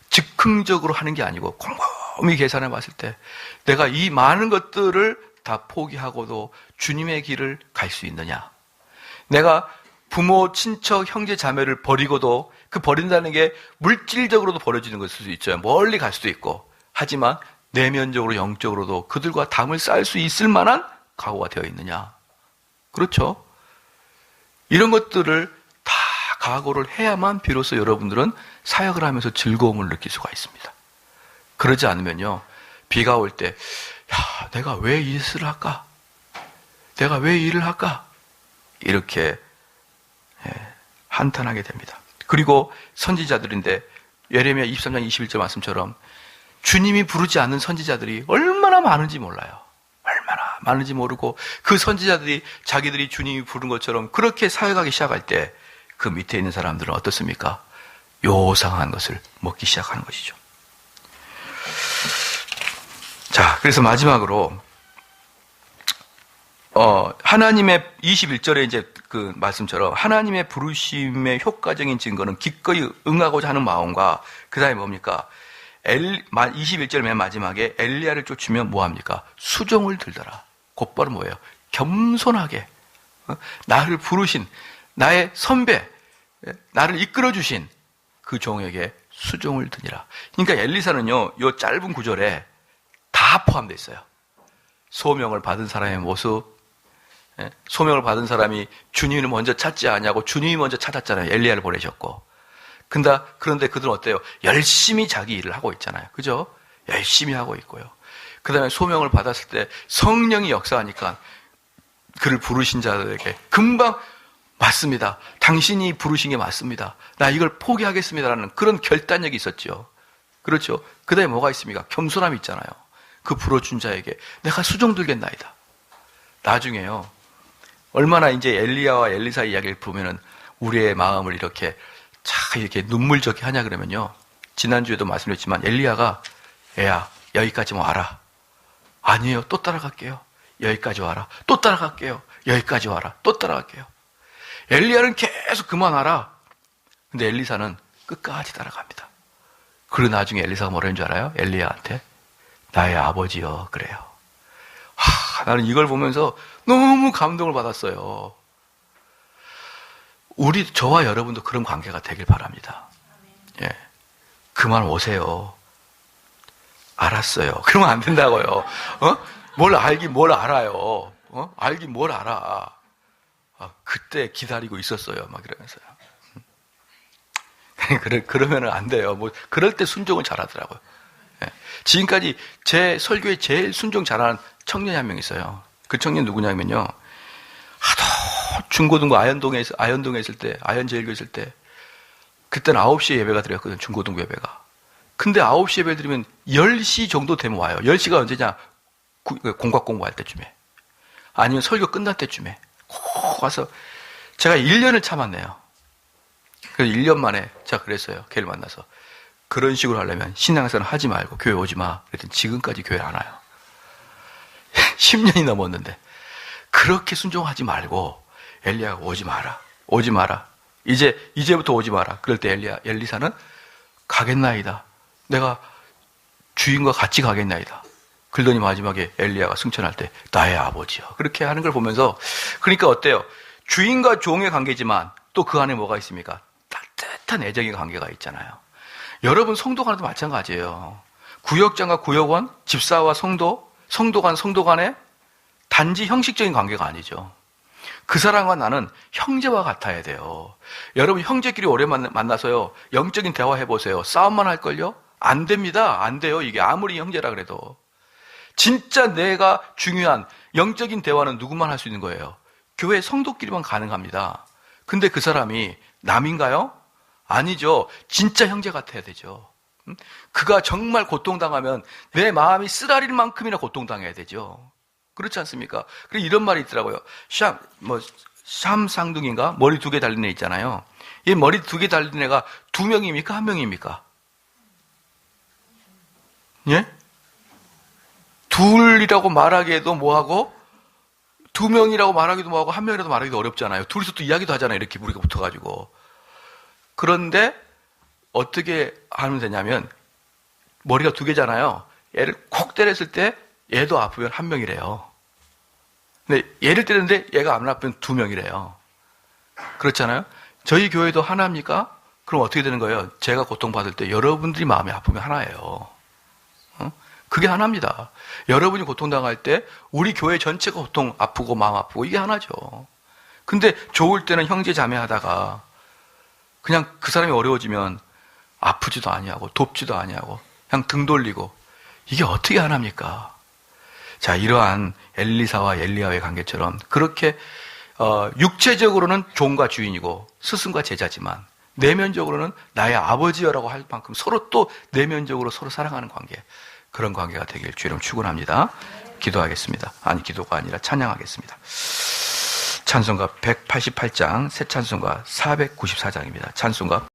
즉흥적으로 하는 게 아니고 곰곰이 계산해 봤을 때 내가 이 많은 것들을 다 포기하고도 주님의 길을 갈 수 있느냐. 내가 부모, 친척, 형제, 자매를 버리고도 그 버린다는 게 물질적으로도 버려지는 것일 수 있죠. 멀리 갈 수도 있고. 하지만 내면적으로 영적으로도 그들과 담을 쌓을 수 있을 만한 각오가 되어 있느냐. 그렇죠. 이런 것들을 다 각오를 해야만 비로소 여러분들은 사역을 하면서 즐거움을 느낄 수가 있습니다. 그러지 않으면요, 비가 올 때, 야, 내가 왜 이것을 할까? 내가 왜 일을 할까? 이렇게 한탄하게 됩니다. 그리고 선지자들인데 예레미야 23장 21절 말씀처럼 주님이 부르지 않는 선지자들이 얼마나 많은지 몰라요. 얼마나 많은지 모르고 그 선지자들이 자기들이 주님이 부른 것처럼 그렇게 사역하기 시작할 때 그 밑에 있는 사람들은 어떻습니까? 요상한 것을 먹기 시작하는 것이죠. 자, 그래서 마지막으로 하나님의 21절에 이제 그 말씀처럼 하나님의 부르심의 효과적인 증거는 기꺼이 응하고자 하는 마음과 그 다음에 뭡니까? 21절 맨 마지막에 엘리야를 쫓으면 뭐합니까? 수종을 들더라. 곧바로 뭐예요? 겸손하게 나를 부르신 나의 선배, 나를 이끌어주신 그 종에게 수종을 드니라. 그러니까 엘리사는요, 이 짧은 구절에 다 포함되어 있어요. 소명을 받은 사람의 모습, 소명을 받은 사람이 주님을 먼저 찾지 않냐고 주님이 먼저 찾았잖아요. 엘리야를 보내셨고. 그런데 그들은 어때요? 열심히 자기 일을 하고 있잖아요. 그죠? 열심히 하고 있고요. 그 다음에 소명을 받았을 때 성령이 역사하니까 그를 부르신 자들에게 금방 맞습니다. 당신이 부르신 게 맞습니다. 나 이걸 포기하겠습니다라는 그런 결단력이 있었죠. 그렇죠? 그 다음에 뭐가 있습니까? 겸손함이 있잖아요. 그 불어준 자에게 내가 수종 들겠나이다. 나중에요. 얼마나 이제 엘리야와 엘리사 이야기를 보면은 우리의 마음을 이렇게 이렇게 눈물적게 하냐 그러면요. 지난주에도 말씀드렸지만 엘리야가 애야 여기까지 와라. 아니에요. 또 따라갈게요. 여기까지 와라. 또 따라갈게요. 여기까지 와라. 또 따라갈게요. 엘리야는 계속 그만 와라. 근데 엘리사는 끝까지 따라갑니다. 그리고 나중에 엘리사가 뭐라는 줄 알아요? 엘리야한테 나의 아버지여 그래요. 나는 이걸 보면서 너무 감동을 받았어요. 저와 여러분도 그런 관계가 되길 바랍니다. 예. 그만 오세요. 알았어요. 그러면 안 된다고요. 뭘 알긴 뭘 알아요. 알긴 뭘 알아. 그때 기다리고 있었어요. 막 이러면서요. 그러면은 안 돼요. 그럴 때 순종을 잘하더라고요. 예. 지금까지 제 설교에 제일 순종 잘하는 청년이 한 명 있어요. 그 청년 누구냐면요. 하도 중고등부 아현동에 있을 때, 아현제일교 있을 때, 그때는 9시에 예배가 드렸거든요. 중고등부 예배가. 근데 9시 예배 드리면 10시 정도 되면 와요. 10시가 언제냐? 공각 공부할 때쯤에. 아니면 설교 끝날 때쯤에. 꼭 와서 제가 1년을 참았네요. 그래서 1년 만에 제가 그랬어요. 걔를 만나서. 그런 식으로 하려면 신앙생활 하지 말고 교회 오지 마. 그랬더니 지금까지 교회 안 와요. 10년이 넘었는데. 그렇게 순종하지 말고 엘리야가 오지 마라. 오지 마라. 이제부터 오지 마라. 그럴 때 엘리사는 가겠나이다. 내가 주인과 같이 가겠나이다. 그러더니 마지막에 엘리야가 승천할 때 나의 아버지요. 그렇게 하는 걸 보면서 그러니까 어때요? 주인과 종의 관계지만 또 그 안에 뭐가 있습니까? 따뜻한 애정의 관계가 있잖아요. 여러분 성도 간에도 마찬가지예요. 구역장과 구역원, 집사와 성도, 성도 간에 단지 형식적인 관계가 아니죠. 그 사람과 나는 형제와 같아야 돼요. 여러분 형제끼리 오래 만나서요. 영적인 대화 해보세요. 싸움만 할걸요? 안 됩니다. 안 돼요. 이게 아무리 형제라 그래도. 진짜 내가 중요한 영적인 대화는 누구만 할 수 있는 거예요? 교회 성도끼리만 가능합니다. 근데 그 사람이 남인가요? 아니죠. 진짜 형제 같아야 되죠. 그가 정말 고통당하면 내 마음이 쓰라릴 만큼이나 고통당해야 되죠. 그렇지 않습니까? 그리고 이런 말이 있더라고요. 샴 쌍둥이인가? 머리 2개 달린 애 있잖아요. 이 머리 2개 달린 애가 2명입니까? 1명입니까? 예? 둘이라고 말하기에도 뭐하고, 2명이라고 말하기도 뭐하고, 1명이라도 말하기도 어렵잖아요. 둘이서 또 이야기도 하잖아요. 이렇게 무리가 붙어가지고. 그런데 어떻게 하면 되냐면, 머리가 2개잖아요. 얘를 콕 때렸을 때 얘도 아프면 1명이래요. 근데 얘를 때렸는데 얘가 안 아프면 2명이래요. 그렇잖아요. 저희 교회도 하나입니까? 그럼 어떻게 되는 거예요? 제가 고통받을 때 여러분들이 마음이 아프면 하나예요. 그게 하나입니다. 여러분이 고통당할 때 우리 교회 전체가 고통 아프고 마음 아프고 이게 하나죠. 근데 좋을 때는 형제 자매 하다가 그냥 그 사람이 어려워지면 아프지도 아니하고 돕지도 아니하고 그냥 등 돌리고, 이게 어떻게 하나입니까? 자, 이러한 엘리사와 엘리야의 관계처럼 그렇게 육체적으로는 종과 주인이고 스승과 제자지만 내면적으로는 나의 아버지여라고 할 만큼 서로 또 내면적으로 서로 사랑하는 관계, 그런 관계가 되길 주 이름 축원합니다. 기도하겠습니다. 아니, 기도가 아니라 찬양하겠습니다. 찬송가 188장, 새 찬송가 494장입니다. 찬송가